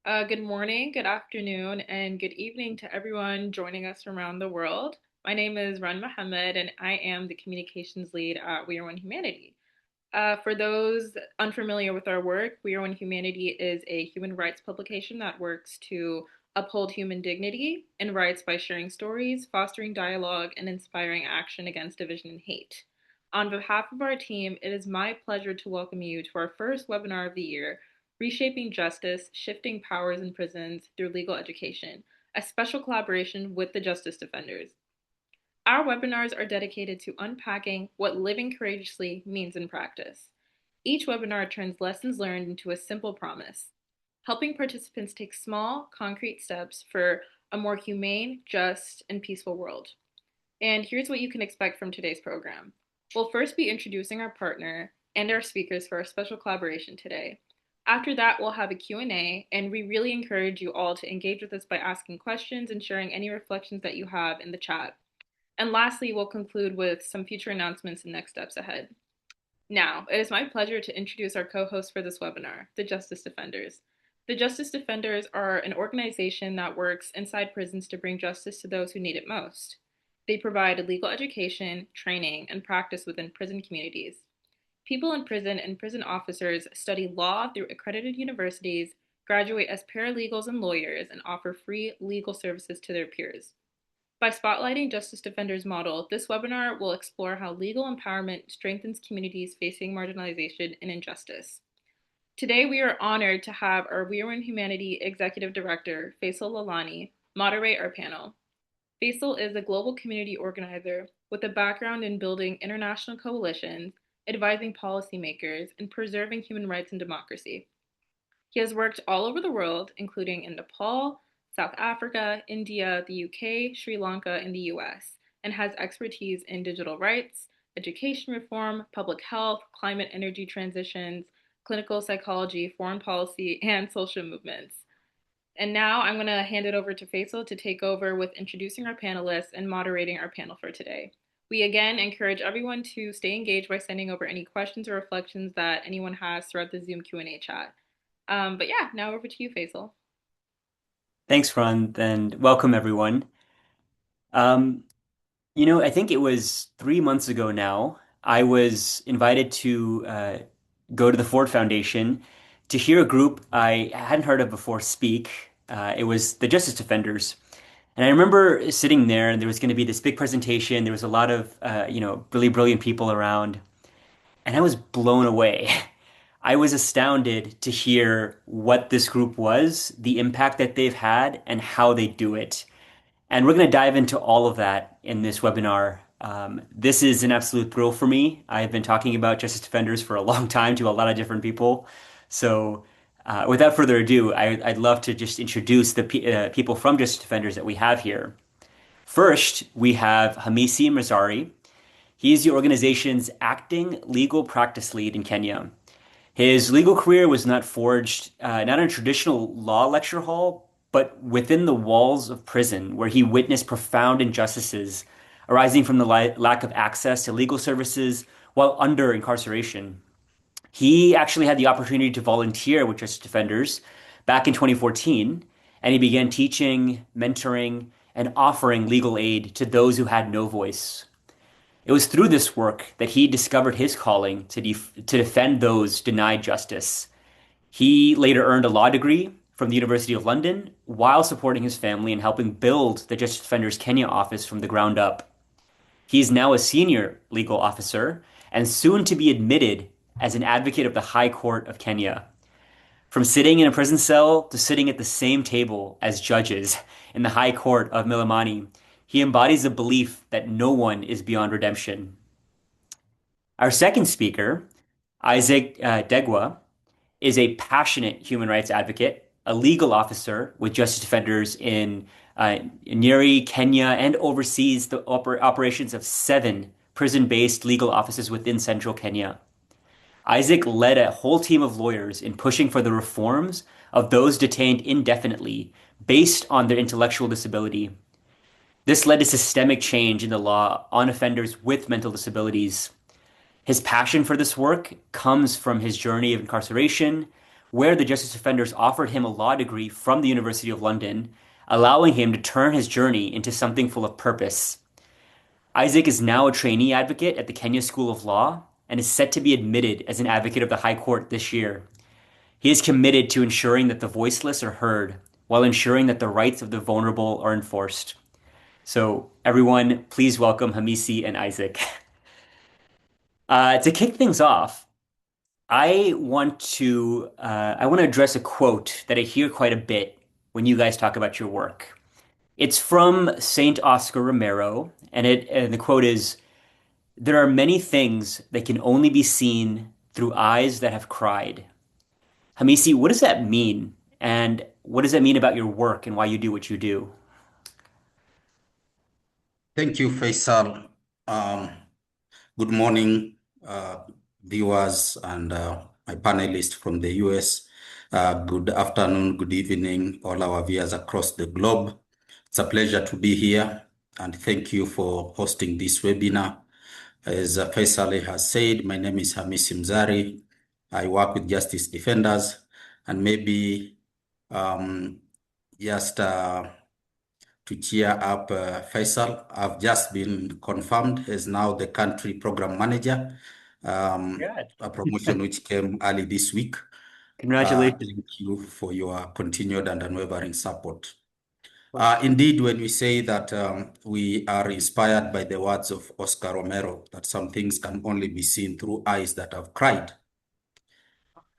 Good morning, good afternoon, and good evening to everyone joining us from around the world. My name is Run Mohammed, and I am the communications lead at We Are One Humanity. For those unfamiliar with our work, We Are One Humanity is a human rights publication that works to uphold human dignity and rights by sharing stories, fostering dialogue, and inspiring action against division and hate. On behalf of our team, it is my pleasure to welcome you to our first webinar of the year, Reshaping Justice, Shifting Powers in Prisons Through Legal Education, a special collaboration with the Justice Defenders. Our webinars are dedicated to unpacking what living courageously means in practice. Each webinar turns lessons learned into a simple promise, helping participants take small, concrete steps for a more humane, just, and peaceful world. And here's what you can expect from today's program. We'll first be introducing our partner and our speakers for our special collaboration today. After that, we'll have a Q&A, and we really encourage you all to engage with us by asking questions and sharing any reflections that you have in the chat. And lastly, we'll conclude with some future announcements and next steps ahead. Now, it is my pleasure to introduce our co-hosts for this webinar, the Justice Defenders. The Justice Defenders are an organization that works inside prisons to bring justice to those who need it most. They provide legal education, training, and practice within prison communities. People in prison and prison officers study law through accredited universities, graduate as paralegals and lawyers, and offer free legal services to their peers. By spotlighting Justice Defenders' model, this webinar will explore how legal empowerment strengthens communities facing marginalization and injustice. Today, we are honored to have our We Are One Humanity Executive Director, Faisal Lalani, moderate our panel. Faisal is a global community organizer with a background in building international coalitions, advising policymakers, and preserving human rights and democracy. He has worked all over the world, including in Nepal, South Africa, India, the UK, Sri Lanka, and the US, and has expertise in digital rights, education reform, public health, climate energy transitions, clinical psychology, foreign policy, and social movements. And now I'm going to hand it over to Faisal to take over with introducing our panelists and moderating our panel for today. We again encourage everyone to stay engaged by sending over any questions or reflections that anyone has throughout the Zoom Q&A chat. But yeah, now over to you, Faisal. Thanks, Ron, and welcome everyone. Um, I think it was 3 months ago now, I was invited to go to the Ford Foundation to hear a group I hadn't heard of before speak. It was the Justice Defenders. And I remember sitting there, and there was going to be this big presentation. There was a lot of, really brilliant people around, and I was blown away. I was astounded to hear what this group was, the impact that they've had, and how they do it. And we're going to dive into all of that in this webinar. This is an absolute thrill for me. I've been talking about Justice Defenders for a long time to a lot of different people. So, without further ado, I'd love to just introduce the people from Justice Defenders that we have here. First, we have Hamisi Mzari. He's the organization's acting legal practice lead in Kenya. His legal career was not forged, not in a traditional law lecture hall, but within the walls of prison, where he witnessed profound injustices arising from the lack of access to legal services while under incarceration. He actually had the opportunity to volunteer with Justice Defenders back in 2014, and he began teaching, mentoring, and offering legal aid to those who had no voice. It was through this work that he discovered his calling to defend those denied justice. He later earned a law degree from the University of London while supporting his family and helping build the Justice Defenders Kenya office from the ground up. He is now a senior legal officer and soon to be admitted as an advocate of the High Court of Kenya. From sitting in a prison cell to sitting at the same table as judges in the High Court of Milimani, he embodies the belief that no one is beyond redemption. Our second speaker, Isaac Ndegwa, is a passionate human rights advocate, a legal officer with Justice Defenders in Nyeri, Kenya, and oversees the operations of 7 prison-based legal offices within central Kenya. Isaac led a whole team of lawyers in pushing for the reforms of those detained indefinitely based on their intellectual disability. This led to systemic change in the law on offenders with mental disabilities. His passion for this work comes from his journey of incarceration, where the justice offenders offered him a law degree from the University of London, allowing him to turn his journey into something full of purpose. Isaac is now a trainee advocate at the Kenya School of Law and is set to be admitted as an advocate of the High Court this year. He is committed to ensuring that the voiceless are heard while ensuring that the rights of the vulnerable are enforced. So, everyone, please welcome Hamisi and Isaac. To kick things off, I want to address a quote that I hear quite a bit when you guys talk about your work. It's from Saint Oscar Romero, and the quote is, "There are many things that can only be seen through eyes that have cried." Hamisi, what does that mean? And what does that mean about your work and why you do what you do? Thank you, Faisal. Um, Good morning, viewers and my panelists from the US. Good afternoon, good evening, all our viewers across the globe. It's a pleasure to be here, and thank you for hosting this webinar. As Faisal has said, my name is Hamisi Mzari. I work with Justice Defenders, and maybe um, just to cheer up Faisal. I've just been confirmed as now the country program manager, Yeah. a promotion which came early this week. Congratulations. Thank you for your continued and unwavering support. Indeed, when we say that we are inspired by the words of Oscar Romero, that some things can only be seen through eyes that have cried,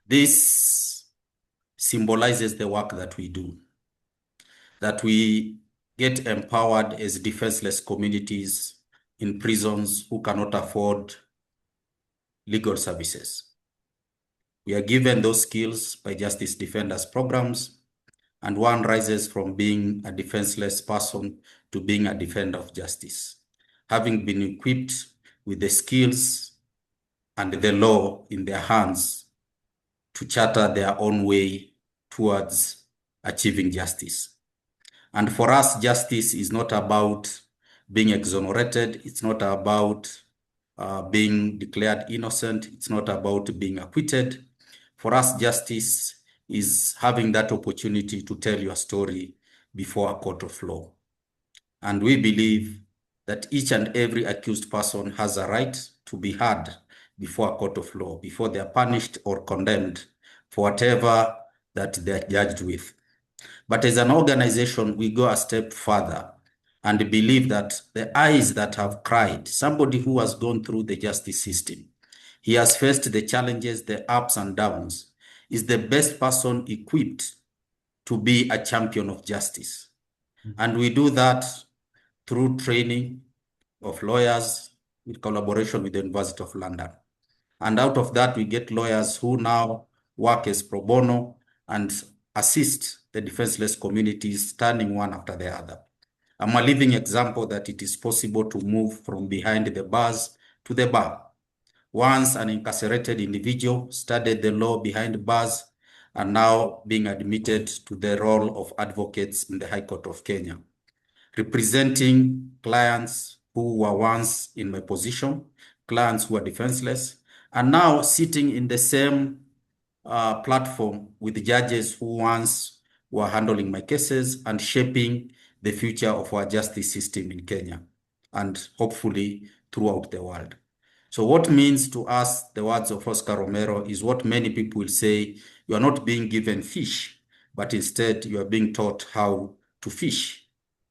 this symbolizes the work that we do, that we get empowered as defenseless communities in prisons who cannot afford legal services. We are given those skills by Justice Defenders programs, and one rises from being a defenseless person to being a defender of justice, having been equipped with the skills and the law in their hands to charter their own way towards achieving justice. And for us, justice is not about being exonerated. It's not about being declared innocent. It's not about being acquitted. For us, justice is having that opportunity to tell your story before a court of law. And we believe that each and every accused person has a right to be heard before a court of law, before they are punished or condemned for whatever that they're judged with. But as an organization, we go a step further and believe that the eyes that have cried, somebody who has gone through the justice system, he has faced the challenges, the ups and downs, is the best person equipped to be a champion of justice. And we do that through training of lawyers with collaboration with the University of London. And out of that, we get lawyers who now work as pro bono and assist the defenseless communities, standing one after the other. I'm a living example that it is possible to move from behind the bars to the bar. Once an incarcerated individual studied the law behind bars and now being admitted to the role of advocates in the High Court of Kenya, representing clients who were once in my position, clients who were defenseless, and now sitting in the same platform with judges who once were handling my cases and shaping the future of our justice system in Kenya and hopefully throughout the world. So what means to us the words of Oscar Romero is what many people will say, you are not being given fish, but instead you are being taught how to fish.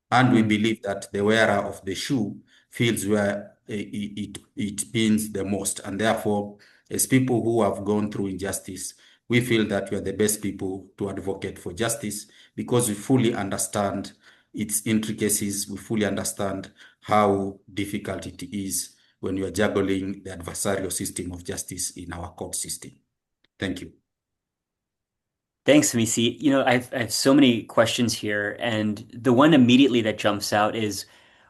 And we believe that the wearer of the shoe feels where it pins the most. And therefore, as people who have gone through injustice, we feel that we are the best people to advocate for justice because we fully understand its intricacies. We fully understand how difficult it is when you are juggling the adversarial system of justice in our court system. Thank you. Thanks, Misi. I have so many questions here, and the one immediately that jumps out is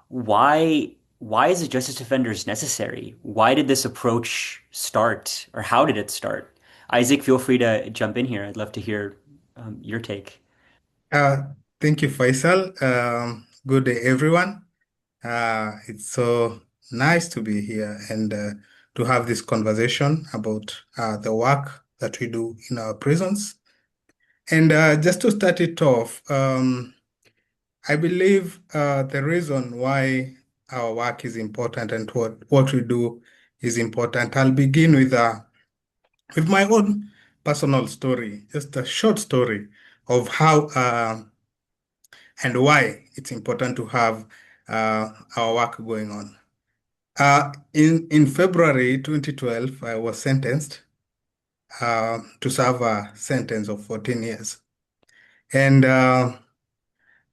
why is the justice defenders necessary? Why did this approach start, or how did it start? Isaac, feel free to jump in here. I'd love to hear your take. Uh, Thank you, Faisal. Good day, everyone. It's so nice to be here and to have this conversation about the work that we do in our prisons. And just to start it off, I believe the reason why our work is important and what we do is important. I'll begin with my own personal story, just a short story of how and why it's important to have our work going on. In February 2012, I was sentenced to serve a sentence of 14 years. And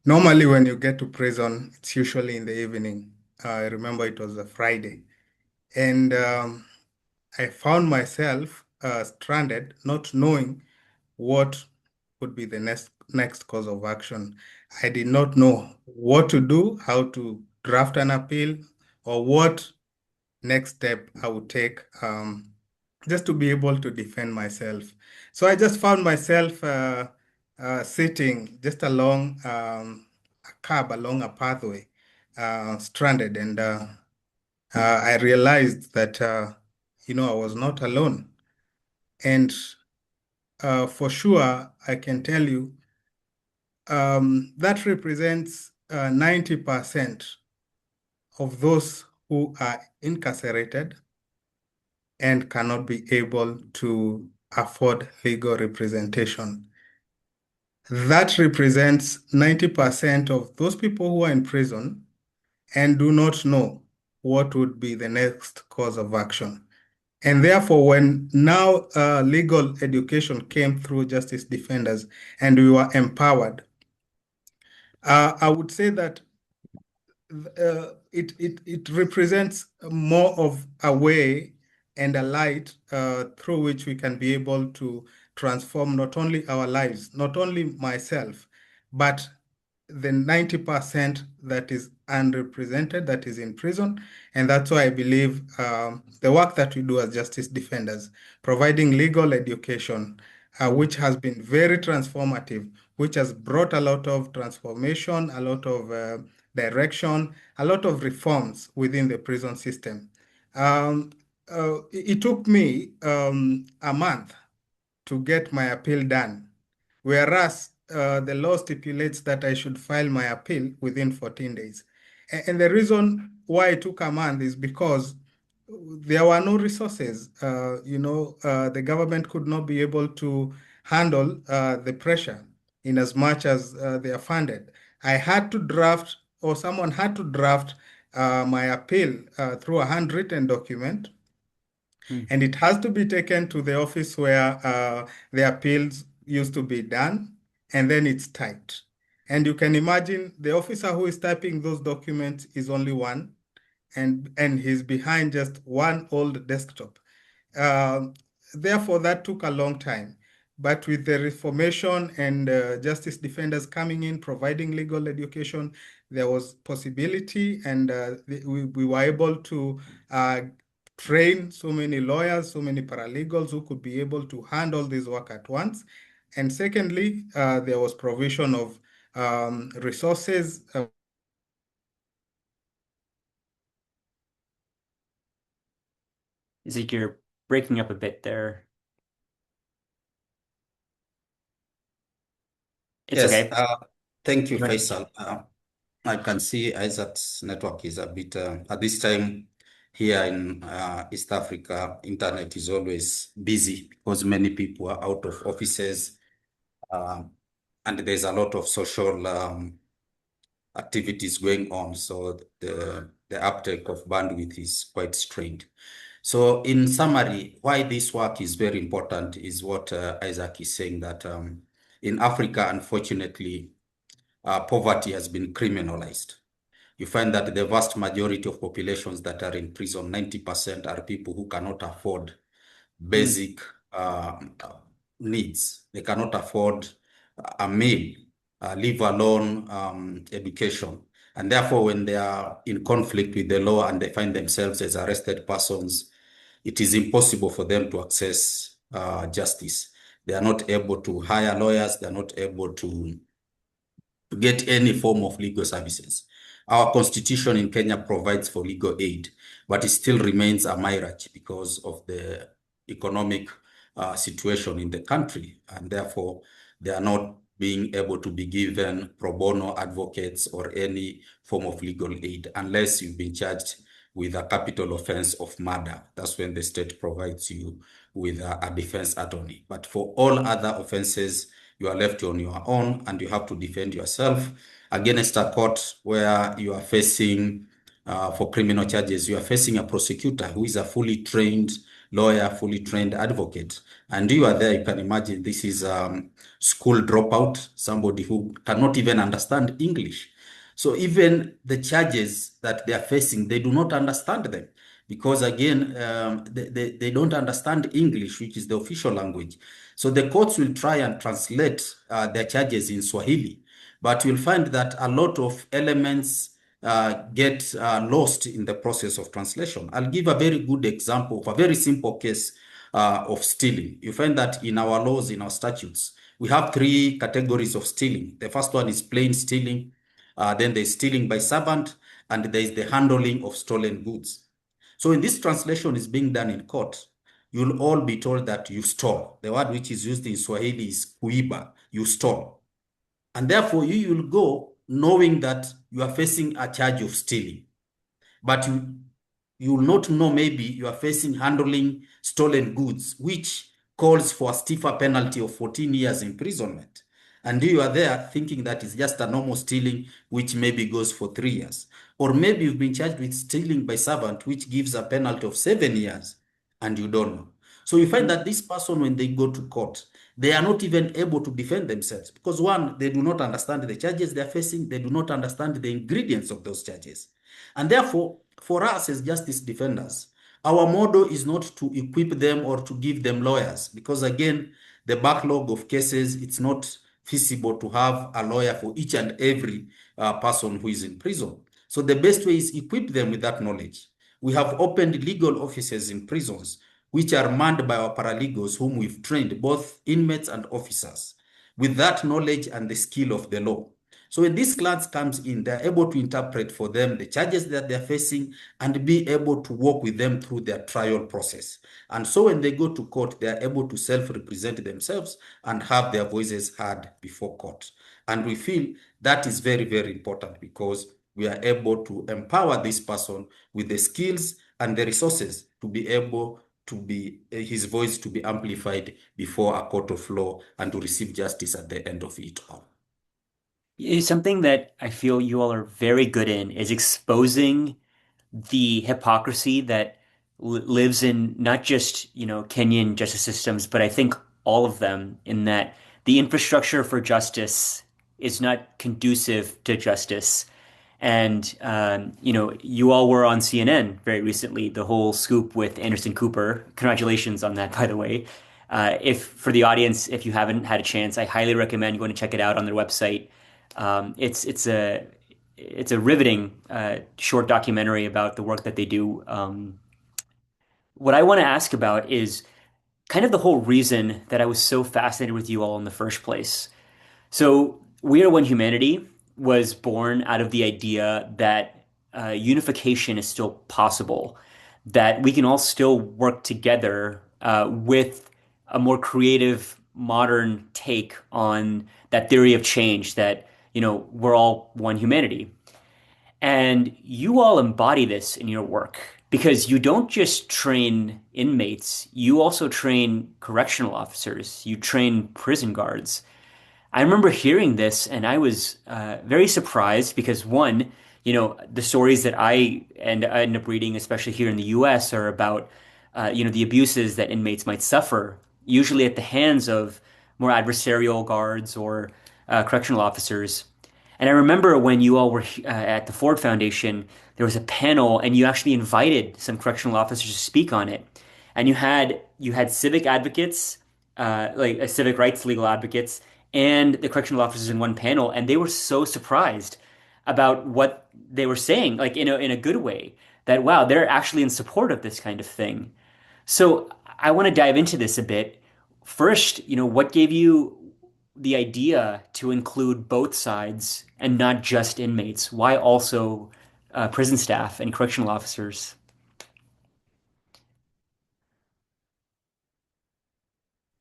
normally, when you get to prison, it's usually in the evening. I remember it was a Friday. And I found myself stranded, not knowing what would be the next course of action. I did not know what to do, how to draft an appeal, or what next step I would take just to be able to defend myself. So I just found myself sitting just along a curb, along a pathway, stranded, and I realized that I was not alone, and for sure I can tell you that represents 90% of those who are incarcerated and cannot be able to afford legal representation. That represents 90% of those people who are in prison and do not know what would be the next course of action. And therefore, when now legal education came through justice defenders and we were empowered, I would say that it represents more of a way and a light through which we can be able to transform not only our lives, not only myself, but the 90% that is unrepresented, that is in prison. And that's why I believe the work that we do as justice defenders, providing legal education, which has been very transformative, which has brought a lot of transformation, a lot of direction, a lot of reforms within the prison system. Um, it took me a month to get my appeal done, whereas the law stipulates that I should file my appeal within 14 days. And the reason why it took a month is because there were no resources. The government could not be able to handle the pressure in as much as they are funded. I had to draft, or someone had to draft my appeal through a handwritten document, Hmm. and it has to be taken to the office where the appeals used to be done, and then it's typed. And you can imagine the officer who is typing those documents is only one, and he's behind just one old desktop. Um, Therefore, that took a long time. But with the reformation and justice defenders coming in, providing legal education, there was possibility, and we were able to uh, train so many lawyers, so many paralegals who could be able to handle this work at once. And secondly, there was provision of resources. Is like you're breaking up a bit there. It's Yes, okay. thank you, You want- Faisal. I can see Isaac's network is a bit, at this time here in East Africa, internet is always busy because many people are out of offices, um, and there's a lot of social activities going on. So the uptake of bandwidth is quite strained. So in summary, why this work is very important is what Isaac is saying, that in Africa, unfortunately, poverty has been criminalized. You find that the vast majority of populations that are in prison, 90% are people who cannot afford Hmm. basic needs. They cannot afford a meal, leave alone education. And therefore, when they are in conflict with the law and they find themselves as arrested persons, it is impossible for them to access justice. They are not able to hire lawyers. They are not able to get any form of legal services. Our constitution in Kenya provides for legal aid, but it still remains a mirage because of the economic situation in the country. And therefore, they are not being able to be given pro bono advocates or any form of legal aid unless you've been charged with a capital offense of murder. That's when the state provides you with a defense attorney. But for all other offenses, you are left on your own and you have to defend yourself against a court where you are facing, for criminal charges, you are facing a prosecutor who is a fully trained lawyer, fully trained advocate. And you are there, you can imagine this is school dropout, somebody who cannot even understand English. So even the charges that they are facing, they do not understand them because again, they don't understand English, which is the official language. So the courts will try and translate their charges in Swahili, but you'll find that a lot of elements get lost in the process of translation. I'll give a very good example of a very simple case of stealing. You find that in our laws, in our statutes, we have three categories of stealing. The first one is plain stealing, then there's stealing by servant, and there is the handling of stolen goods. So in this translation is being done in court, you'll all be told that you stole. The word which is used in Swahili is kuiba, you stole. And therefore you will go knowing that you are facing a charge of stealing. But you will not know maybe you are facing handling stolen goods, which calls for a stiffer penalty of 14 years imprisonment. And you are there thinking that it's just a normal stealing, which maybe goes for 3 years. Or maybe you've been charged with stealing by servant, which gives a penalty of 7 years, and you don't know. So you find that this person, when they go to court, they are not even able to defend themselves because one, they do not understand the charges they are facing. They do not understand the ingredients of those charges. And therefore, for us as justice defenders, our motto is not to equip them or to give them lawyers, because again, the backlog of cases, it's not feasible to have a lawyer for each and every person who is in prison. So the best way is equip them with that knowledge. We have opened legal offices in prisons, which are manned by our paralegals, whom we've trained, both inmates and officers, with that knowledge and the skill of the law. So when these clients comes in, they're able to interpret for them the charges that they're facing and be able to work with them through their trial process. And so when they go to court, they're able to self-represent themselves and have their voices heard before court. And we feel that is very, very important because we are able to empower this person with the skills and the resources to be able to be his voice to be amplified before a court of law and to receive justice at the end of it all. It's something that I feel you all are very good in is exposing the hypocrisy that lives in not just, Kenyan justice systems, but I think all of them, in that the infrastructure for justice is not conducive to justice. And, you all were on CNN very recently, the whole scoop with Anderson Cooper. Congratulations on that, by the way. If for the audience, if you haven't had a chance, I highly recommend going to check it out on their website. It's a riveting short documentary about the work that they do. What I want to ask about is kind of the whole reason that I was so fascinated with you all in the first place. So, We Are One Humanity was born out of the idea that unification is still possible, that we can all still work together with a more creative, modern take on that theory of change that, we're all one humanity. And you all embody this in your work because you don't just train inmates, you also train correctional officers, you train prison guards. I remember hearing this and I was very surprised because one, the stories that I end up reading, especially here in the US, are about, the abuses that inmates might suffer, usually at the hands of more adversarial guards or correctional officers. And I remember when you all were at the Ford Foundation, there was a panel and you actually invited some correctional officers to speak on it. And you had civic advocates, like civic rights legal advocates, and the correctional officers in one panel, and they were so surprised about what they were saying, like in a good way, that wow, they're actually in support of this kind of thing. So I want to dive into this a bit. First, what gave you the idea to include both sides and not just inmates? Why also prison staff and correctional officers?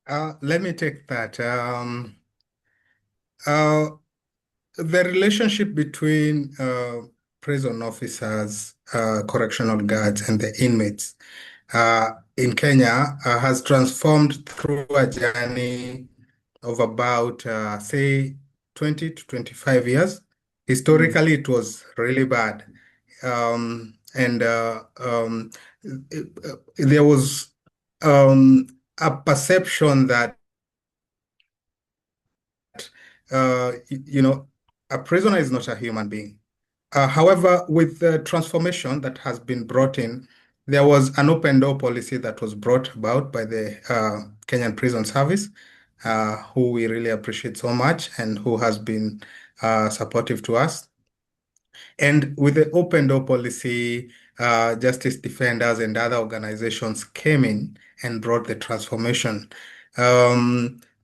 Let me take that. Uh, the relationship between prison officers, correctional guards, and the inmates in Kenya has transformed through a journey of about, say, 20 to 25 years. Mm. Historically, it was really bad. And there was a perception that, a prisoner is not a human being. However, with the transformation that has been brought in, there was an open door policy that was brought about by the Kenyan Prison Service, who we really appreciate so much and who has been supportive to us. And with the open door policy, justice defenders and other organizations came in and brought the transformation.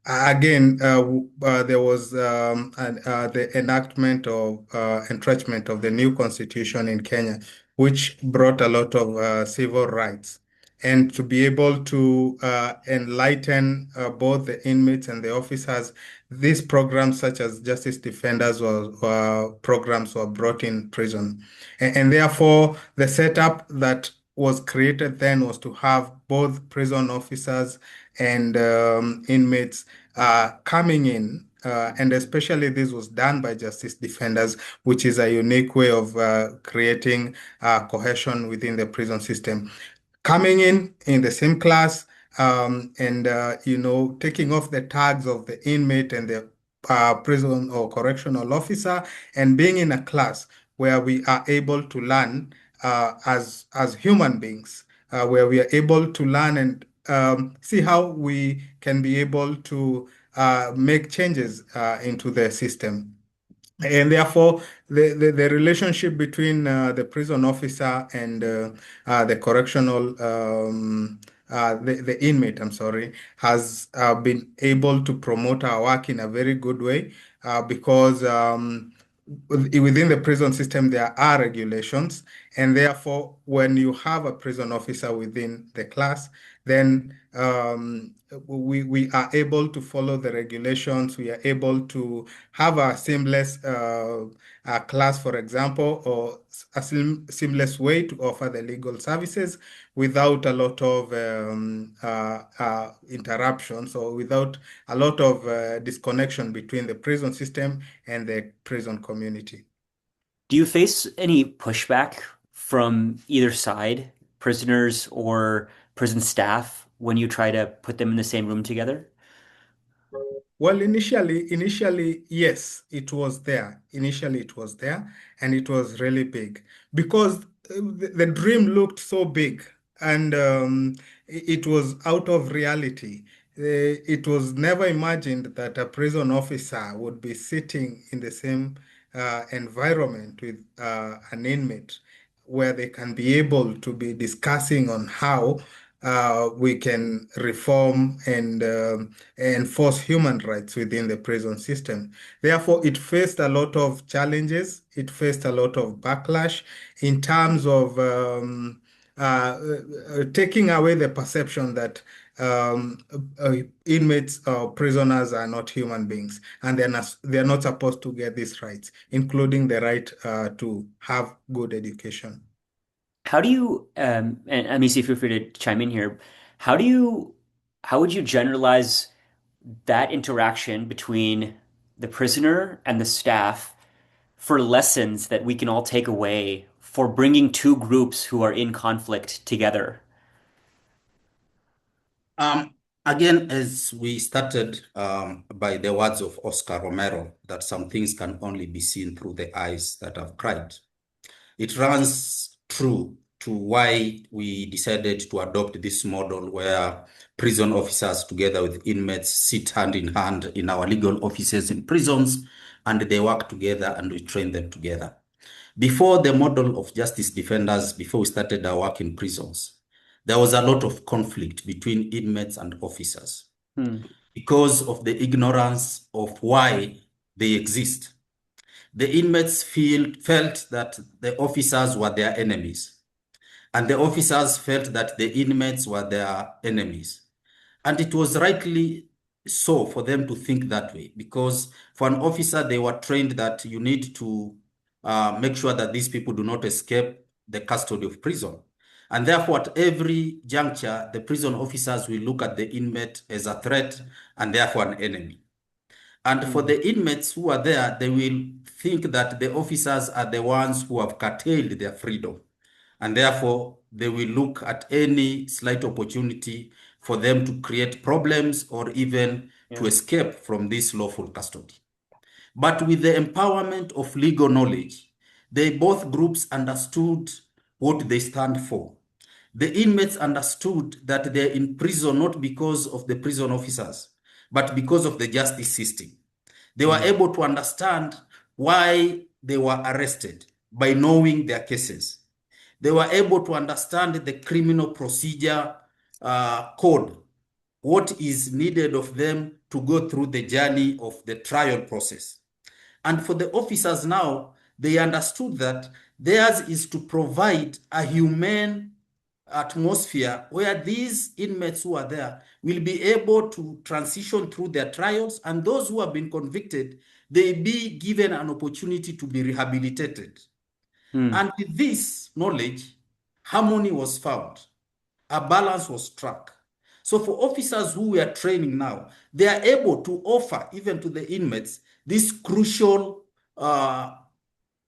Again, there was the enactment of entrenchment of the new constitution in Kenya, which brought a lot of civil rights. And to be able to enlighten both the inmates and the officers, these programs, such as Justice Defenders, were programs were brought in prison, and therefore the setup that was created then was to have both prison officers and inmates coming in. And especially this was done by Justice Defenders, which is a unique way of creating cohesion within the prison system, coming in the same class, and taking off the tags of the inmate and the prison or correctional officer, and being in a class where we are able to learn as human beings, where we are able to learn and see how we can be able to make changes into the system. And therefore, the relationship between the prison officer and the correctional, the inmate, I'm sorry, has been able to promote our work in a very good way, because within the prison system, there are regulations. And therefore, when you have a prison officer within the class, then we are able to follow the regulations. We are able to have a seamless class, for example, or a seamless way to offer the legal services without a lot of interruptions, or without a lot of disconnection between the prison system and the prison community. Do you face any pushback from either side, prisoners or prison staff, when you try to put them in the same room together? Well, initially, yes, it was there. Initially, it was there, and it was really big because the dream looked so big, and it was out of reality. It was never imagined that a prison officer would be sitting in the same environment with an inmate, where they can be able to be discussing on how we can reform and enforce human rights within the prison system. Therefore, it faced a lot of challenges. It faced a lot of backlash in terms of taking away the perception that inmates or prisoners are not human beings, and they're not supposed to get these rights, including the right to have good education. How do you, and Amisi, feel free to chime in here. How do you, how would you generalize that interaction between the prisoner and the staff for lessons that we can all take away for bringing two groups who are in conflict together? Um, Again, as we started by the words of Oscar Romero, that some things can only be seen through the eyes that have cried. It runs true to why we decided to adopt this model where prison officers together with inmates sit hand in hand in our legal offices in prisons, and they work together and we train them together. Before the model of justice defenders, before we started our work in prisons, there was a lot of conflict between inmates and officers Hmm. because of the ignorance of why they exist. The inmates felt that the officers were their enemies, and the officers felt that the inmates were their enemies. And it was rightly so for them to think that way, because for an officer, they were trained that you need to make sure that these people do not escape the custody of prison. And therefore, at every juncture, the prison officers will look at the inmate as a threat and therefore an enemy. And for the inmates who are there, they will think that the officers are the ones who have curtailed their freedom. And therefore, they will look at any slight opportunity for them to create problems or even to escape from this lawful custody. But with the empowerment of legal knowledge, both groups understood what they stand for. The inmates understood that they're in prison not because of the prison officers, but because of the justice system. They were able to understand why they were arrested by knowing their cases. They were able to understand the criminal procedure code, what is needed of them to go through the journey of the trial process. And for the officers now, they understood that theirs is to provide a humane atmosphere where these inmates who are there will be able to transition through their trials, and those who have been convicted, they be given an opportunity to be rehabilitated. And with this knowledge, harmony was found, a balance was struck. So for officers who we are training now, they are able to offer even to the inmates this crucial,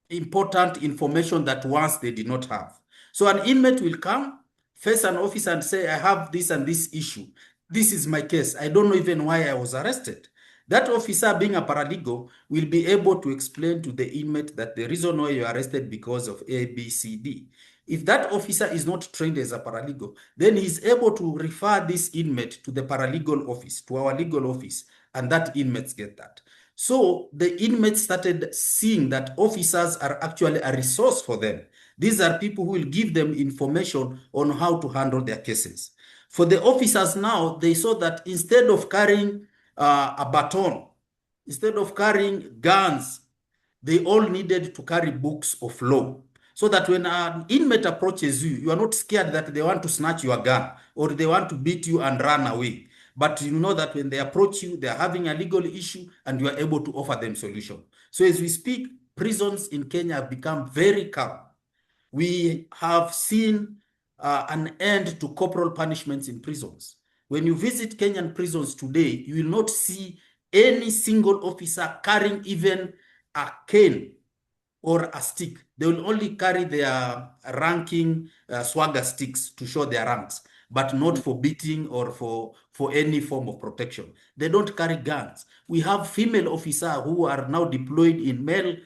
important information that once they did not have. So an inmate will come, face an officer and say, I have this and this issue. This is my case. I don't know even why I was arrested. That officer, being a paralegal, will be able to explain to the inmate that the reason why you are arrested because of A, B, C, D. If that officer is not trained as a paralegal, then he's able to refer this inmate to the paralegal office, to our legal office, and that inmates get that. So the inmates started seeing that officers are actually a resource for them. These are people who will give them information on how to handle their cases. For the officers now, they saw that instead of carrying a baton, instead of carrying guns, they all needed to carry books of law. So that when an inmate approaches you, you are not scared that they want to snatch your gun or they want to beat you and run away. But you know that when they approach you, they are having a legal issue and you are able to offer them solution. So as we speak, prisons in Kenya have become very calm. We have seen an end to corporal punishments in prisons. When you visit Kenyan prisons today, you will not see any single officer carrying even a cane or a stick. They will only carry their ranking swagger sticks to show their ranks, but not for beating or for any form of protection. They don't carry guns. We have female officers who are now deployed in male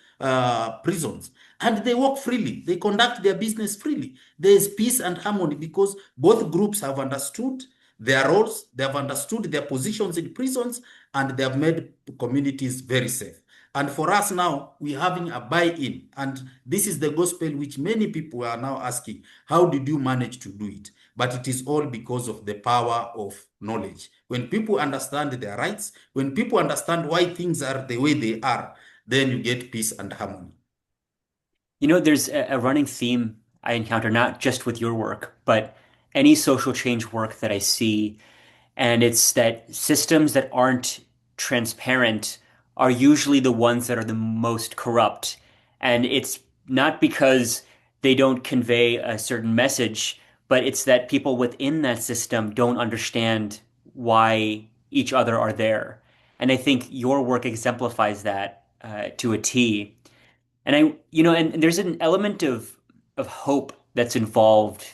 prisons, and they work freely. They conduct their business freely. There is peace and harmony because both groups have understood their roles, they have understood their positions in prisons, and they have made communities very safe. And for us now, we're having a buy-in. And this is the gospel which many people are now asking, how did you manage to do it? But it is all because of the power of knowledge. When people understand their rights, when people understand why things are the way they are, then you get peace and harmony. You know, there's a running theme I encounter, not just with your work, but any social change work that I see. And it's that systems that aren't transparent are usually the ones that are the most corrupt. And it's not because they don't convey a certain message, but it's that people within that system don't understand why each other are there. And I think your work exemplifies that to a T. And and there's an element of hope that's involved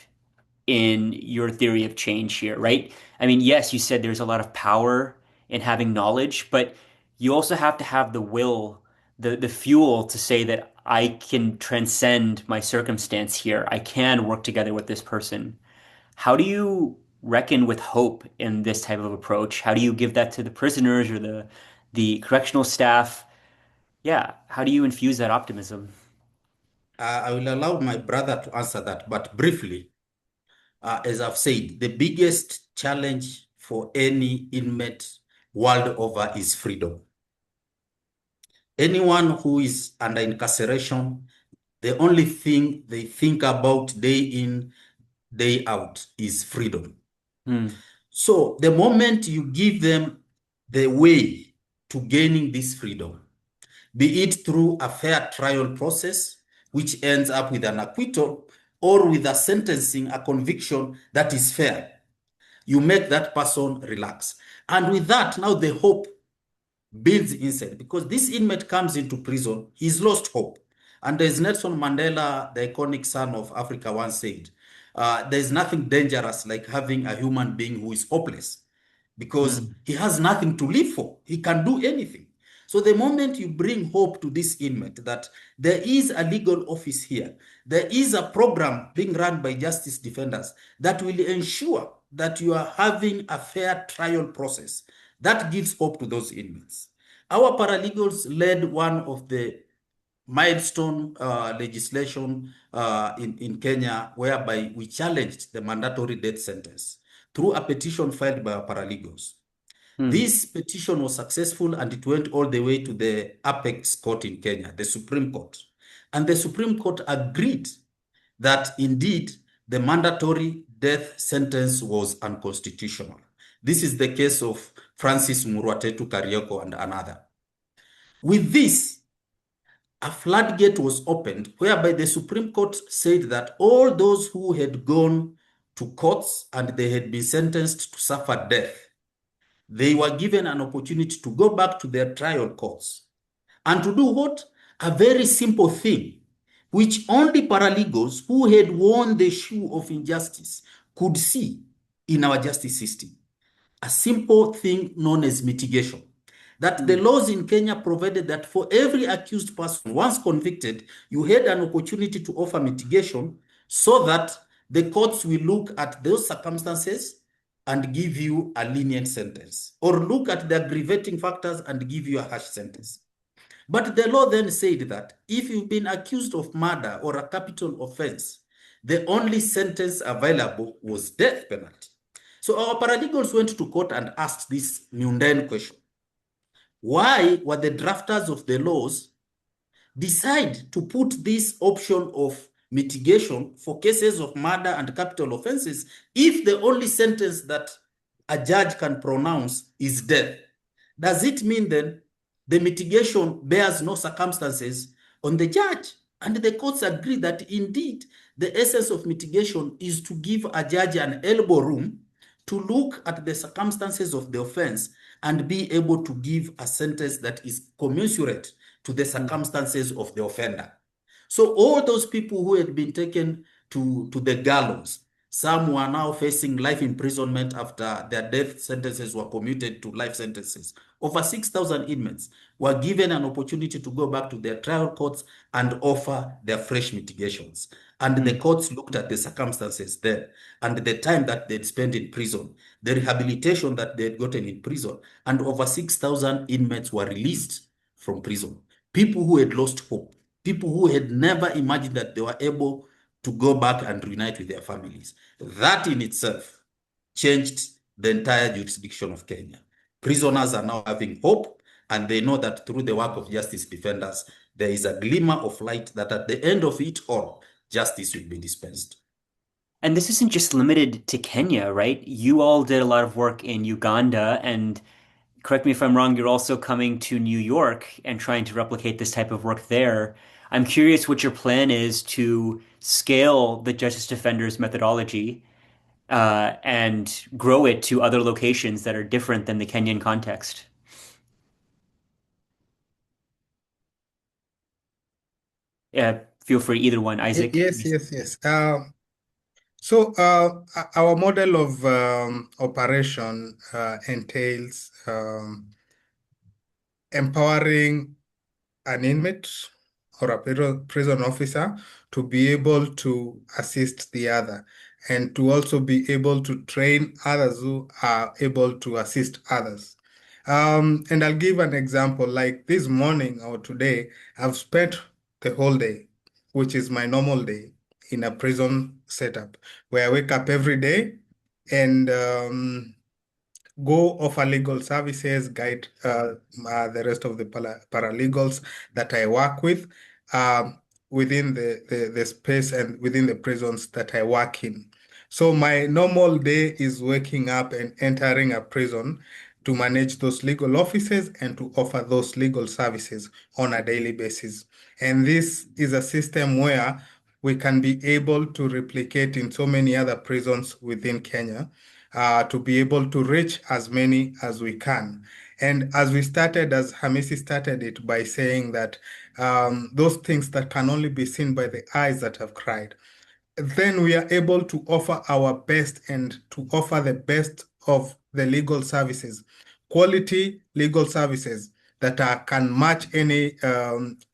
in your theory of change here, right? I mean, yes, you said there's a lot of power in having knowledge, but you also have to have the will, the fuel to say that I can transcend my circumstance here. I can work together with this person. How do you reckon with hope in this type of approach? How do you give that to the prisoners or the correctional staff? Yeah, how do you infuse that optimism? I will allow my brother to answer that, but briefly, as I've said, the biggest challenge for any inmate world over is freedom. Anyone who is under incarceration, the only thing they think about day in, day out is freedom. Hmm. So the moment you give them the way to gaining this freedom, be it through a fair trial process, which ends up with an acquittal, or with a sentencing, a conviction that is fair. You make that person relax. And with that, now the hope builds inside, because this inmate comes into prison, he's lost hope. And as Nelson Mandela, the iconic son of Africa, once said, there's nothing dangerous like having a human being who is hopeless, because Mm. he has nothing to live for. He can do anything. So the moment you bring hope to this inmate that there is a legal office here, there is a program being run by justice defenders that will ensure that you are having a fair trial process, that gives hope to those inmates. Our paralegals led one of the milestone legislation in Kenya, whereby we challenged the mandatory death sentence through a petition filed by our paralegals. Mm. This petition was successful, and it went all the way to the apex court in Kenya, the Supreme Court. And the Supreme Court agreed that indeed the mandatory death sentence was unconstitutional. This is the case of Francis Murwatetu Karioko and another. With this, a floodgate was opened whereby the Supreme Court said that all those who had gone to courts and they had been sentenced to suffer death, they were given an opportunity to go back to their trial courts and to do what? A very simple thing, which only paralegals who had worn the shoe of injustice could see in our justice system. A simple thing known as mitigation. That the Mm. laws in Kenya provided that for every accused person, once convicted, you had an opportunity to offer mitigation so that the courts will look at those circumstances and give you a lenient sentence, or look at the aggravating factors and give you a harsh sentence. But the law then said that if you've been accused of murder or a capital offense, the only sentence available was death penalty. So our paralegals went to court and asked this mundane question. Why were the drafters of the laws decide to put this option of mitigation for cases of murder and capital offenses if the only sentence that a judge can pronounce is death? Does it mean then the mitigation bears no circumstances on the judge? And the courts agree that indeed the essence of mitigation is to give a judge an elbow room to look at the circumstances of the offense and be able to give a sentence that is commensurate to the Mm. circumstances of the offender. So all those people who had been taken to the gallows, some were now facing life imprisonment after their death sentences were commuted to life sentences. Over 6,000 inmates were given an opportunity to go back to their trial courts and offer their fresh mitigations. And the Mm. courts looked at the circumstances there and the time that they'd spent in prison, the rehabilitation that they had gotten in prison, and over 6,000 inmates were released from prison. People who had lost hope, people who had never imagined that they were able to go back and reunite with their families. That in itself changed the entire jurisdiction of Kenya. Prisoners are now having hope, and they know that through the work of justice defenders, there is a glimmer of light that at the end of it all, justice will be dispensed. And this isn't just limited to Kenya, right? You all did a lot of work in Uganda, and correct me if I'm wrong, you're also coming to New York and trying to replicate this type of work there. I'm curious what your plan is to scale the Justice Defenders methodology and grow it to other locations that are different than the Kenyan context. Feel free, either one, Isaac. Yes, yes, yes. So our model of operation entails empowering an inmate or a prison officer to be able to assist the other, and to also be able to train others who are able to assist others. And I'll give an example. Like this morning or today, I've spent the whole day, which is my normal day, in a prison setup where I wake up every day and go offer legal services, guide the rest of the paralegals that I work with within the space and within the prisons that I work in. So my normal day is waking up and entering a prison to manage those legal offices and to offer those legal services on a daily basis. And this is a system where we can be able to replicate in so many other prisons within Kenya, to be able to reach as many as we can. And as Hamisi started it by saying that those things that can only be seen by the eyes that have cried, then we are able to offer our best and to offer the best of the legal services, quality legal services that can match any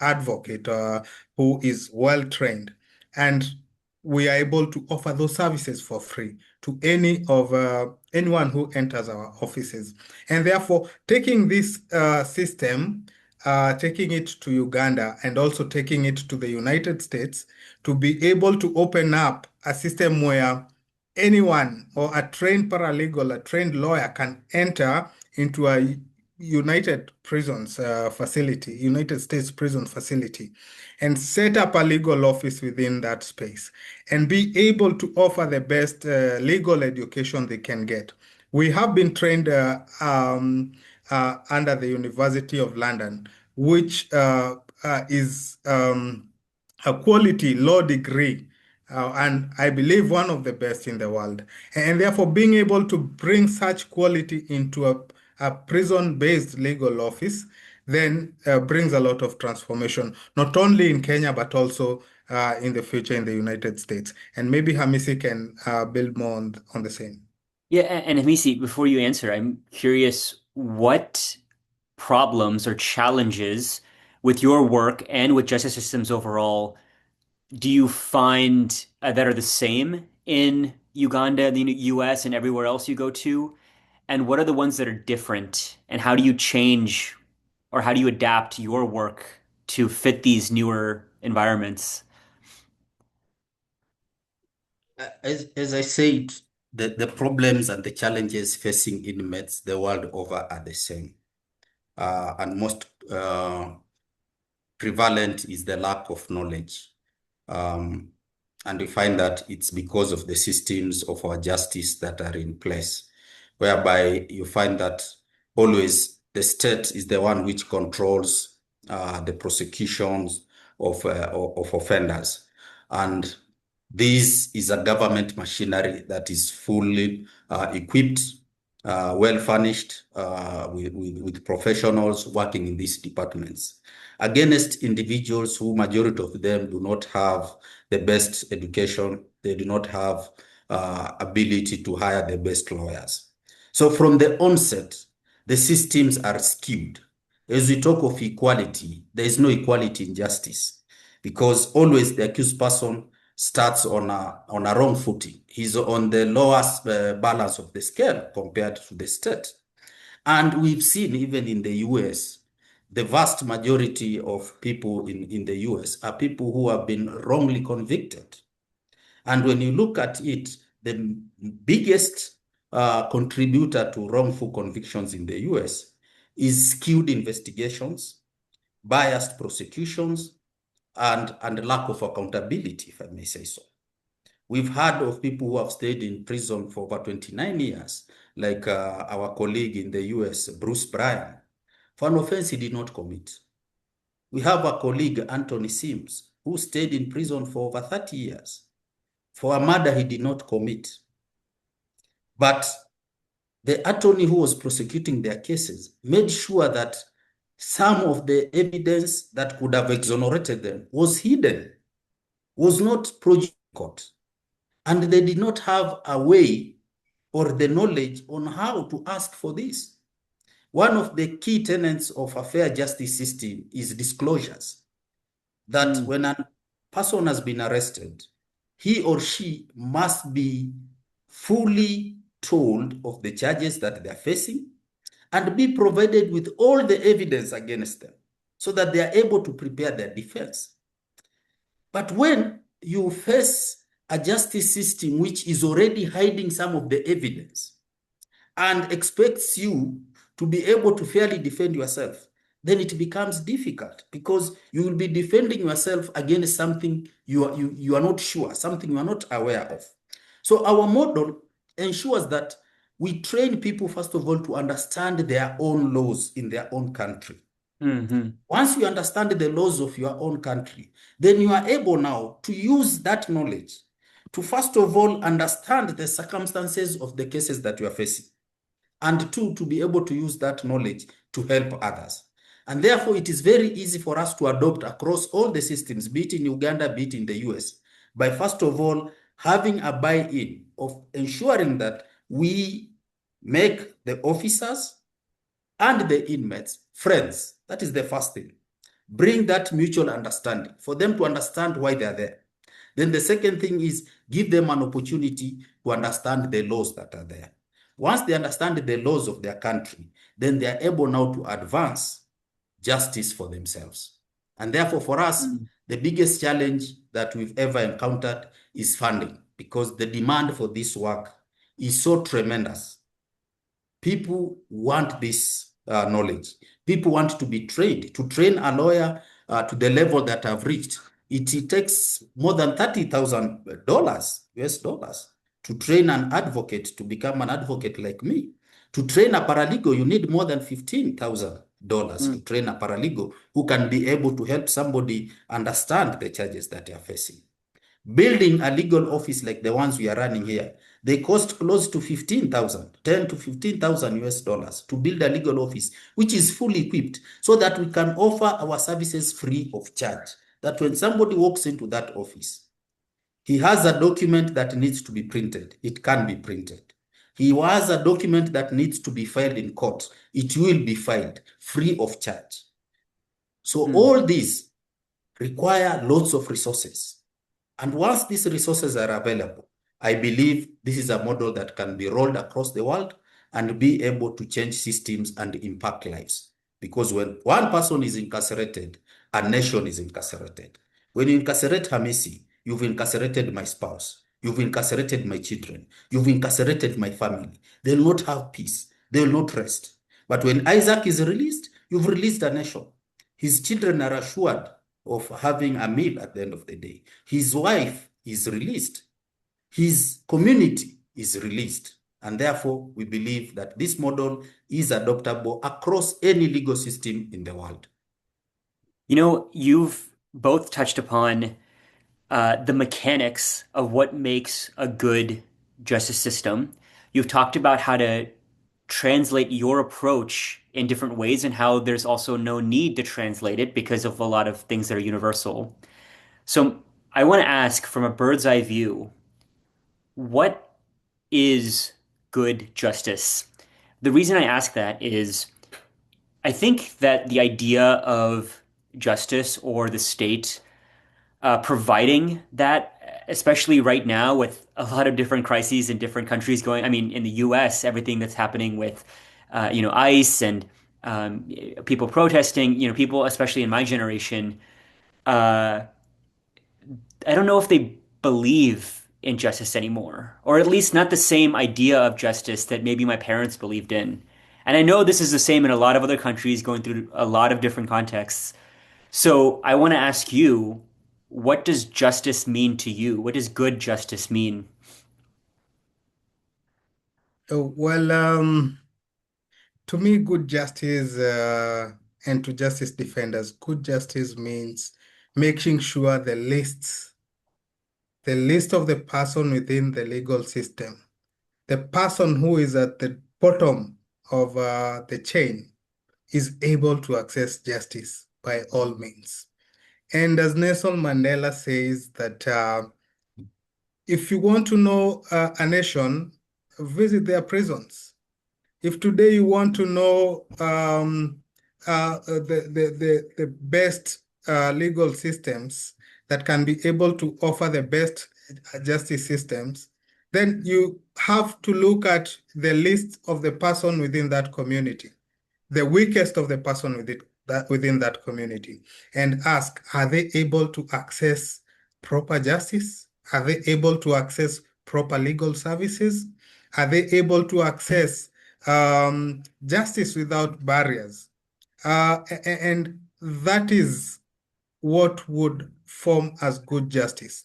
advocate who is well trained. And we are able to offer those services for free to anyone who enters our offices. And therefore, taking this system, taking it to Uganda and also taking it to the United States, to be able to open up a system where anyone or a trained paralegal, a trained lawyer can enter into a United States prison facility, and set up a legal office within that space and be able to offer the best legal education they can get. We have been trained under the University of London, which is a quality law degree, and I believe one of the best in the world. And therefore, being able to bring such quality into a prison-based legal office then brings a lot of transformation, not only in Kenya, but also in the future in the United States. And maybe Hamisi can build more on the same. Yeah, and Hamisi, before you answer, I'm curious what problems or challenges with your work and with justice systems overall do you find that are the same in Uganda, the US, and everywhere else you go to? And what are the ones that are different? And how do you change or how do you adapt your work to fit these newer environments? As I said, the problems and the challenges facing inmates the world over are the same. And most prevalent is the lack of knowledge. And we find that it's because of the systems of our justice that are in place, whereby you find that always the state is the one which controls the prosecutions of offenders. And this is a government machinery that is fully equipped, well furnished with professionals working in these departments, against individuals who majority of them do not have the best education, they do not have ability to hire the best lawyers. So from the onset, the systems are skewed. As we talk of equality, there is no equality in justice, because always the accused person starts on a wrong footing. He's on the lowest balance of the scale compared to the state. And we've seen even in the US, the vast majority of people in the US are people who have been wrongly convicted. And when you look at it, the biggest contributor to wrongful convictions in the US is skewed investigations, biased prosecutions, and lack of accountability, if I may say so. We've heard of people who have stayed in prison for over 29 years, like our colleague in the US, Bruce Bryan, for an offense he did not commit. We have a colleague, Anthony Sims, who stayed in prison for over 30 years for a murder he did not commit. But the attorney who was prosecuting their cases made sure that some of the evidence that could have exonerated them was hidden, was not produced in court. And they did not have a way or the knowledge on how to ask for this. One of the key tenets of a fair justice system is disclosures. That when a person has been arrested, he or she must be fully told of the charges that they're facing and be provided with all the evidence against them so that they are able to prepare their defense. But when you face a justice system which is already hiding some of the evidence and expects you to be able to fairly defend yourself, then it becomes difficult, because you will be defending yourself against something you are not sure, something you are not aware of. So our model ensures that we train people, first of all, to understand their own laws in their own country. Hmm. Once you understand the laws of your own country, then you are able now to use that knowledge to, first of all, understand the circumstances of the cases that you are facing, and two, to be able to use that knowledge to help others. And therefore, it is very easy for us to adopt across all the systems, be it in Uganda, be it in the US, by first of all, having a buy-in of ensuring that we make the officers and the inmates friends. That is the first thing. Bring that mutual understanding for them to understand why they are there. Then the second thing is give them an opportunity to understand the laws that are there. Once they understand the laws of their country, then they are able now to advance justice for themselves. And therefore, for us, the biggest challenge that we've ever encountered is funding, because the demand for this work is so tremendous. People want this knowledge. People want to be trained. To train a lawyer to the level that I've reached, it takes more than $30,000 US dollars. To train an advocate to become an advocate like me. To train a paralegal, you need more than $15,000 to train a paralegal who can be able to help somebody understand the charges that they are facing. Building a legal office like the ones we are running here, they cost close to 15,000, 10 to 15,000 US dollars to build a legal office, which is fully equipped so that we can offer our services free of charge. That when somebody walks into that office, he has a document that needs to be printed. It can be printed. He has a document that needs to be filed in court. It will be filed free of charge. So all these require lots of resources. And once these resources are available, I believe this is a model that can be rolled across the world and be able to change systems and impact lives. Because when one person is incarcerated, a nation is incarcerated. When you incarcerate Hamisi, you've incarcerated my spouse, you've incarcerated my children, you've incarcerated my family. They'll not have peace, they'll not rest. But when Isaac is released, you've released a nation. His children are assured of having a meal at the end of the day. His wife is released. His community is released. And therefore, we believe that this model is adoptable across any legal system in the world. You know, you've both touched upon the mechanics of what makes a good justice system. You've talked about how to translate your approach in different ways and how there's also no need to translate it because of a lot of things that are universal. So I want to ask from a bird's eye view, what is good justice? The reason I ask that is I think that the idea of justice or the state providing that, especially right now with a lot of different crises in different countries going. I mean, in the U.S., everything that's happening with, ICE and people protesting. You know, people, especially in my generation, uh, I don't know if they believe in justice anymore, or at least not the same idea of justice that maybe my parents believed in. And I know this is the same in a lot of other countries going through a lot of different contexts. So I want to ask you, what does justice mean to you? What does good justice mean? Well, to me, good justice and to justice defenders, good justice means making sure the list of the person within the legal system, the person who is at the bottom of the chain, is able to access justice by all means. And as Nelson Mandela says that if you want to know a nation, visit their prisons. If today you want to know the best legal systems that can be able to offer the best justice systems, then you have to look at the list of the person within that community, the weakest of the person within that community, and ask, are they able to access proper justice? Are they able to access proper legal services? Are they able to access justice without barriers? And that is what would form as good justice.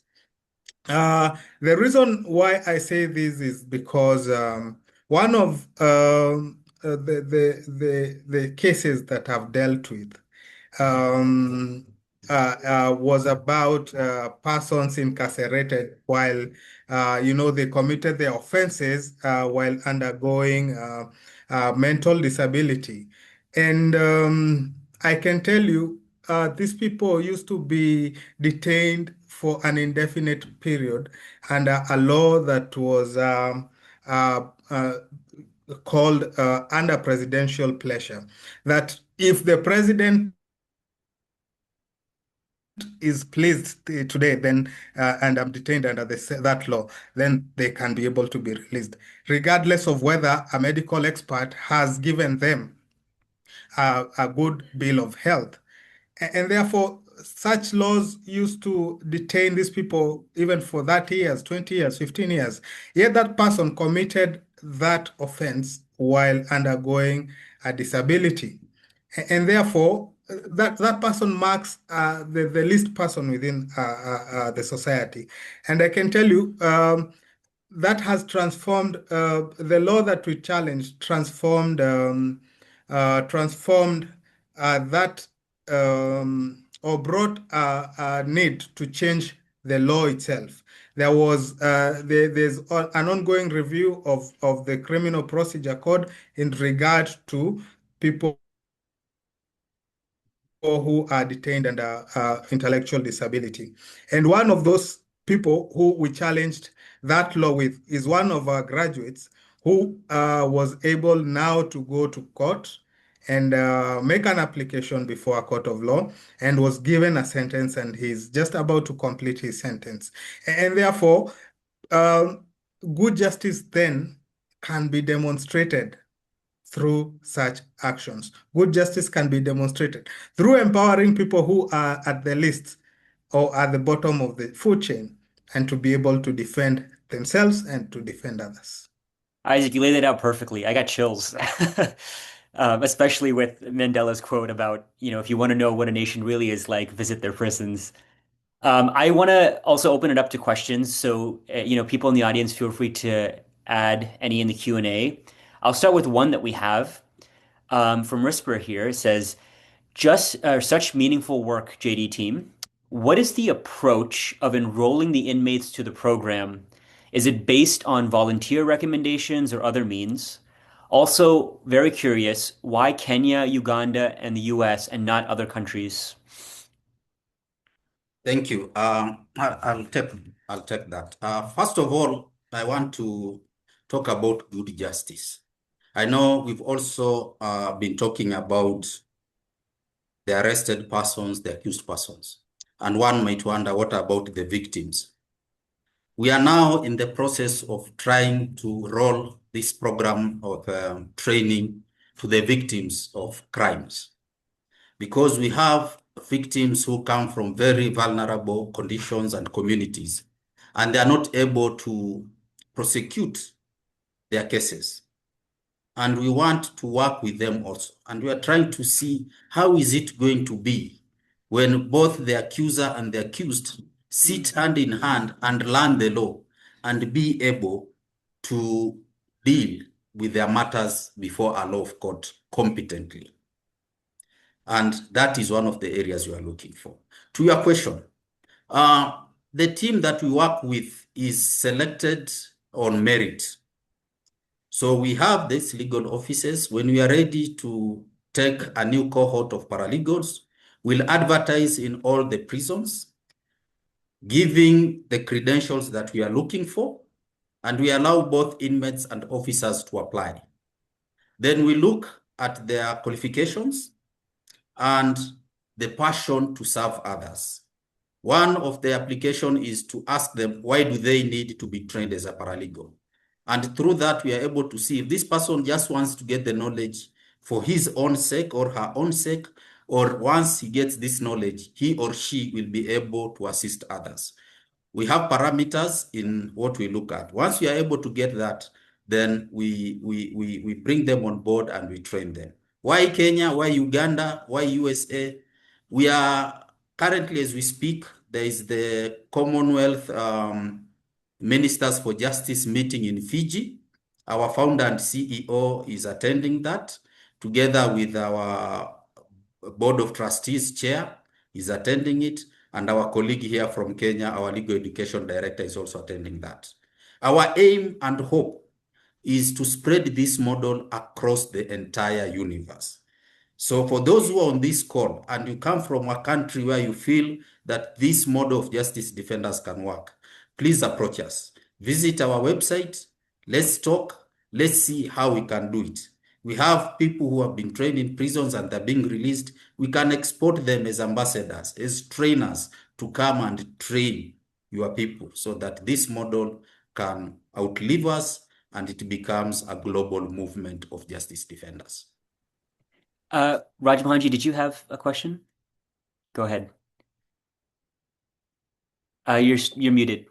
The reason why I say this is because One of the cases that I've dealt with um, was about persons incarcerated while, they committed their offenses while undergoing mental disability. And I can tell you, these people used to be detained for an indefinite period under a law that was uh, uh, called under presidential pleasure, that if the president is pleased today, then and I'm detained under that law, then they can be able to be released, regardless of whether a medical expert has given them a good bill of health. And therefore, such laws used to detain these people even for 30 years, 20 years, 15 years. Yet that person committed that offense while undergoing a disability. And therefore, that person marks the least person within the society. And I can tell you, that has transformed the law that we challenged, transformed that or brought a need to change the law itself. There's an ongoing review of the Criminal Procedure Code in regard to people who are detained under intellectual disability. And one of those people who we challenged that law with is one of our graduates who was able now to go to court and make an application before a court of law and was given a sentence, and he's just about to complete his sentence. And therefore, um, good justice then can be demonstrated through such actions. Good justice can be demonstrated through empowering people who are at the least or at the bottom of the food chain and to be able to defend themselves and to defend others. Isaac, you laid it out perfectly. I got chills. Especially with Mandela's quote about, if you want to know what a nation really is like, visit their prisons. I want to also open it up to questions. So, people in the audience, feel free to add any in the Q&A. I'll start with one that we have from Risper here. It says, just such meaningful work, JD team. What is the approach of enrolling the inmates to the program? Is it based on volunteer recommendations or other means? Also, very curious, why Kenya, Uganda, and the US and not other countries? Thank you. I'll take that. First of all, I want to talk about good justice. I know we've also been talking about the arrested persons, the accused persons. And one might wonder, what about the victims? We are now in the process of trying to roll this program of training to the victims of crimes, because we have victims who come from very vulnerable conditions and communities, and they are not able to prosecute their cases. And we want to work with them also. And we are trying to see how is it going to be when both the accuser and the accused sit hand in hand and learn the law and be able to deal with their matters before a law of court competently. And that is one of the areas you are looking for. To your question, the team that we work with is selected on merit. So we have these legal offices. When we are ready to take a new cohort of paralegals, we'll advertise in all the prisons, giving the credentials that we are looking for, and we allow both inmates and officers to apply. Then we look at their qualifications and the passion to serve others. One of the application is to ask them, why do they need to be trained as a paralegal? And through that, we are able to see if this person just wants to get the knowledge for his own sake or her own sake, or once he gets this knowledge, he or she will be able to assist others. We have parameters in what we look at. Once we are able to get that, then we bring them on board and we train them. Why Kenya? Why Uganda? Why USA? We are currently, as we speak, there is the Commonwealth Ministers for Justice meeting in Fiji, Our founder and CEO is attending that, together with our Board of Trustees chair is attending it, and our colleague here from Kenya, our legal education director, is also attending that. Our aim and hope is to spread this model across the entire universe. So for those who are on this call and you come from a country where you feel that this model of justice defenders can work, please approach us. Visit our website. Let's talk. Let's see how we can do it. We have people who have been trained in prisons and they're being released. We can export them as ambassadors, as trainers to come and train your people so that this model can outlive us and it becomes a global movement of justice defenders. Rajmohanji, did you have a question? Go ahead. You're muted.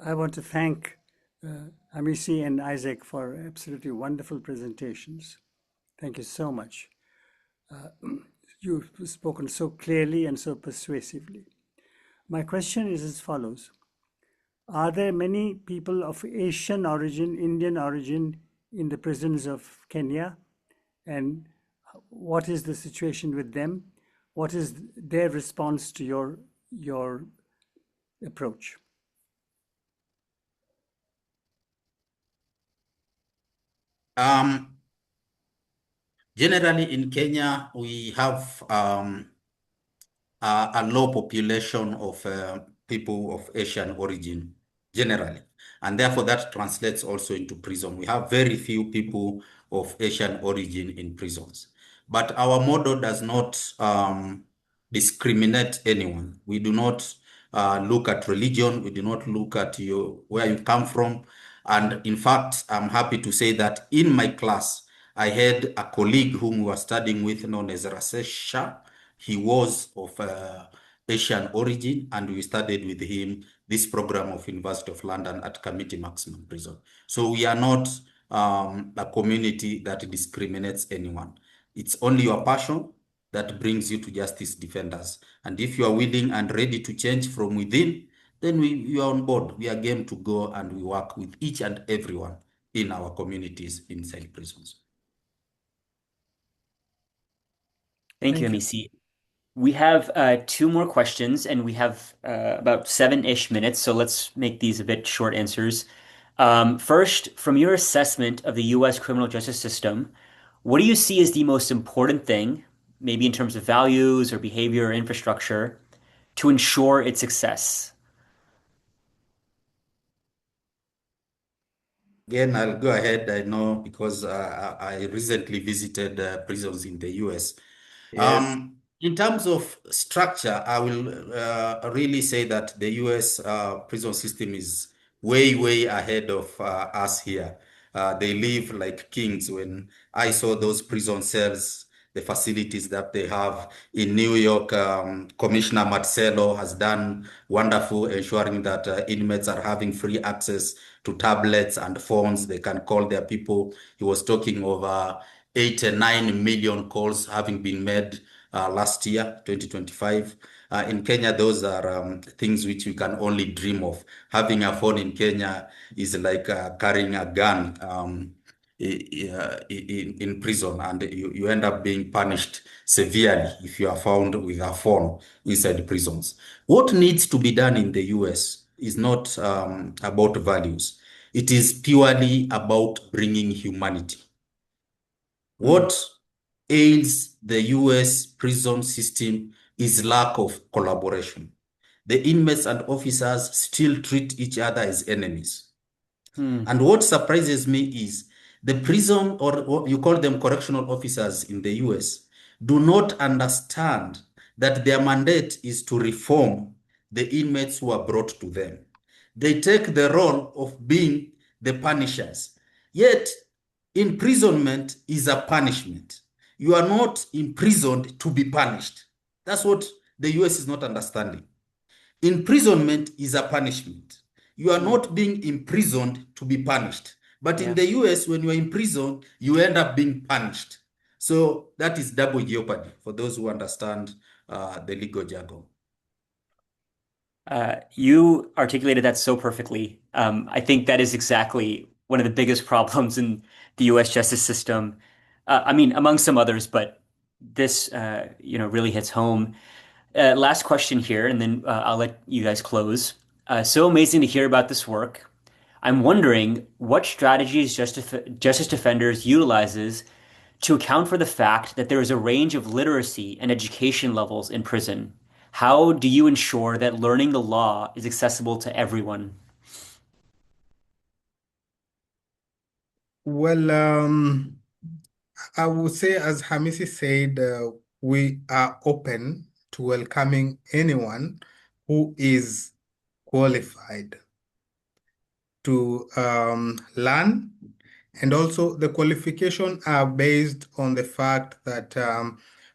I want to thank Hamisi and Isaac for absolutely wonderful presentations. Thank you so much. You've spoken so clearly and so persuasively. My question is as follows. Are there many people of Asian origin, Indian origin in the prisons of Kenya? And what is the situation with them? What is their response to your approach? Generally in Kenya, we have a low population of people of Asian origin, generally. And therefore that translates also into prison. We have very few people of Asian origin in prisons. But our model does not discriminate anyone. We do not look at religion. We do not look at where you come from. And in fact, I'm happy to say that in my class, I had a colleague whom we were studying with known as Rasesha. He was of Asian origin, and we studied with him this program of University of London at Committee Maximum Prison. So we are not a community that discriminates anyone. It's only your passion that brings you to justice defenders. And if you are willing and ready to change from within, then we are on board. We are game to go, and we work with each and everyone in our communities inside prisons. Thank you, Hamisi. We have two more questions, and we have about 7-ish minutes, so let's make these a bit short answers. First, from your assessment of the US criminal justice system, what do you see as the most important thing, maybe in terms of values or behavior or infrastructure, to ensure its success? Again, I'll go ahead. I know because I recently visited prisons in the US. Yes. In terms of structure, I will really say that the US prison system is way, way ahead of us here. They live like kings. When I saw those prison cells, the facilities that they have in New York, Commissioner Marcelo has done wonderful, ensuring that inmates are having free access to tablets and phones. They can call their people. He was talking over 8 and 9 million calls having been made last year, 2025. In Kenya, those are things which you can only dream of. Having a phone in Kenya is like carrying a gun in prison, and you end up being punished severely if you are found with a phone inside prisons. What needs to be done in the US is not about values. It is purely about bringing humanity. What ails the US prison system is lack of collaboration. The inmates and officers still treat each other as enemies. And what surprises me is the prison, or what you call them correctional officers in the US, do not understand that their mandate is to reform the inmates who are brought to them. They take the role of being the punishers. Yet, imprisonment is a punishment. You are not imprisoned to be punished. That's what the US is not understanding. Imprisonment is a punishment. You are not being imprisoned to be punished. But in the US, when you are imprisoned, you end up being punished. So that is double jeopardy for those who understand the legal jargon. You articulated that so perfectly. I think that is exactly one of the biggest problems in the U.S. justice system. I mean, among some others, but this, really hits home. Last question here, and then I'll let you guys close. So amazing to hear about this work. I'm wondering what strategies justice defenders utilizes to account for the fact that there is a range of literacy and education levels in prison. How do you ensure that learning the law is accessible to everyone? Well, I would say, as Hamisi said, we are open to welcoming anyone who is qualified to learn. And also, the qualifications are based on the fact that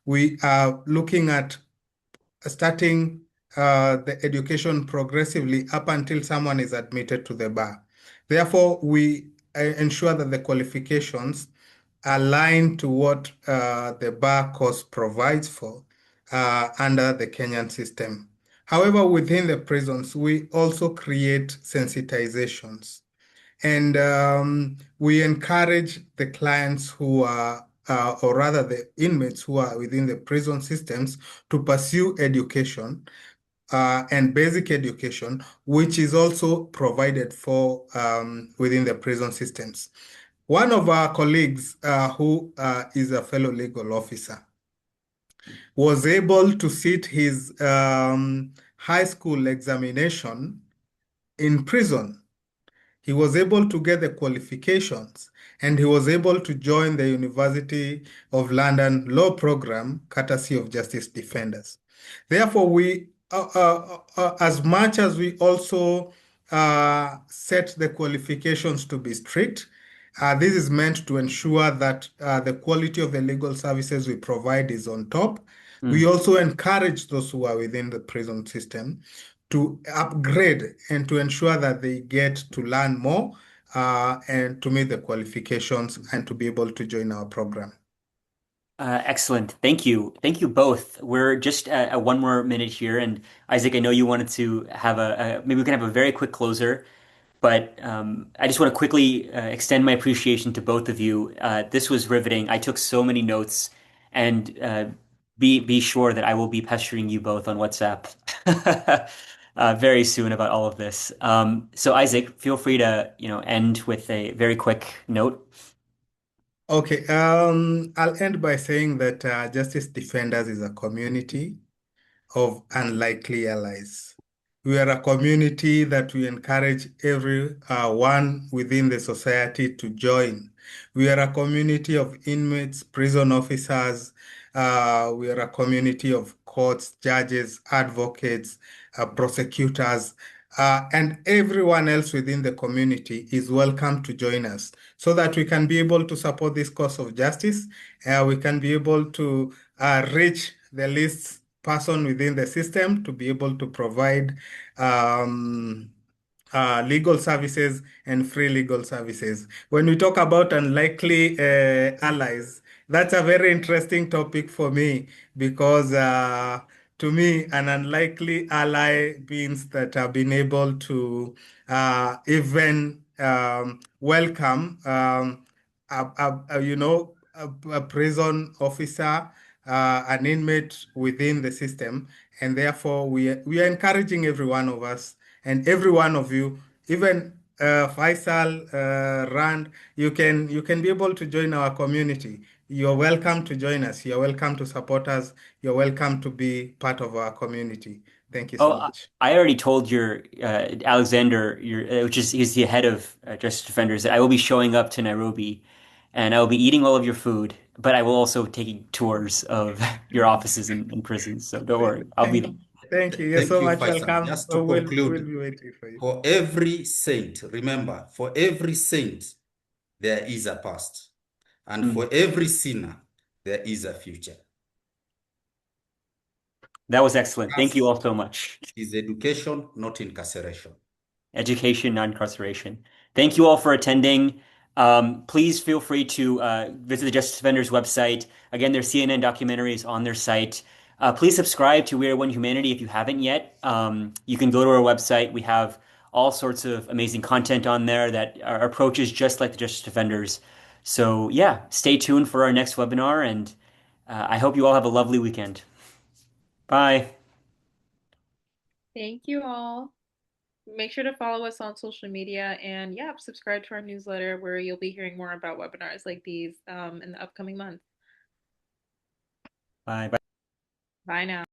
we are looking at starting the education progressively up until someone is admitted to the bar. Therefore, we ensure that the qualifications align to what the bar course provides for under the Kenyan system. However, within the prisons, we also create sensitizations. And we encourage the clients who are, or rather the inmates who are within the prison systems, to pursue education and basic education, which is also provided for within the prison systems. One of our colleagues, who is a fellow legal officer, was able to sit his high school examination in prison. He was able to get the qualifications and he was able to join the University of London Law Program, courtesy of Justice Defenders. Therefore, as much as we also set the qualifications to be strict, this is meant to ensure that the quality of the legal services we provide is on top. We Mm. also encourage those who are within the prison system to upgrade and to ensure that they get to learn more and to meet the qualifications and to be able to join our program. Excellent. Thank you. Thank you both. We're just at one more minute here. And Isaac, I know you wanted to have maybe we can have a very quick closer. But I just want to quickly extend my appreciation to both of you. This was riveting. I took so many notes, and be sure that I will be pestering you both on WhatsApp very soon about all of this. So Isaac, feel free to end with a very quick note. Okay, I'll end by saying that Justice Defenders is a community of unlikely allies. We are a community that we encourage everyone within the society to join. We are a community of inmates, prison officers. We are a community of courts, judges, advocates, prosecutors, and everyone else within the community is welcome to join us so that we can be able to support this cause of justice. We can be able to reach the least person within the system to be able to provide um, legal services and free legal services. When we talk about unlikely allies, that's a very interesting topic for me because to me, an unlikely ally means that I've been able to even welcome a prison officer, an inmate within the system, and therefore we are encouraging every one of us and every one of you, even Faisal, Rand, you can be able to join our community. You're welcome to join us. You're welcome to support us. You're welcome to be part of our community. Thank you Oh, so much. I already told your Alexander, which is he's the head of Justice Defenders, that I will be showing up to Nairobi, and I will be eating all of your food, but I will also taking tours of your offices in prisons. So don't worry, I'll be there. Thank you. You're Thank so you, much Faisal. welcome. Just to We'll conclude, be waiting for you. for every saint, remember, for every saint, there is a past. And Mm. for every sinner, there is a future. That was excellent. Thank you Us all so much. is education, not incarceration. Education, non-incarceration. Thank you all for attending. Please feel free to visit the Justice Defenders website. Again, their CNN documentary is on their site. Please subscribe to We Are One Humanity if you haven't yet. You can go to our website. We have all sorts of amazing content on there that our approach is just like the Justice Defenders. So, yeah, stay tuned for our next webinar, and I hope you all have a lovely weekend. Bye. Thank you all. Make sure to follow us on social media and yeah, subscribe to our newsletter where you'll be hearing more about webinars like these in the upcoming months. Bye. Bye. Bye now.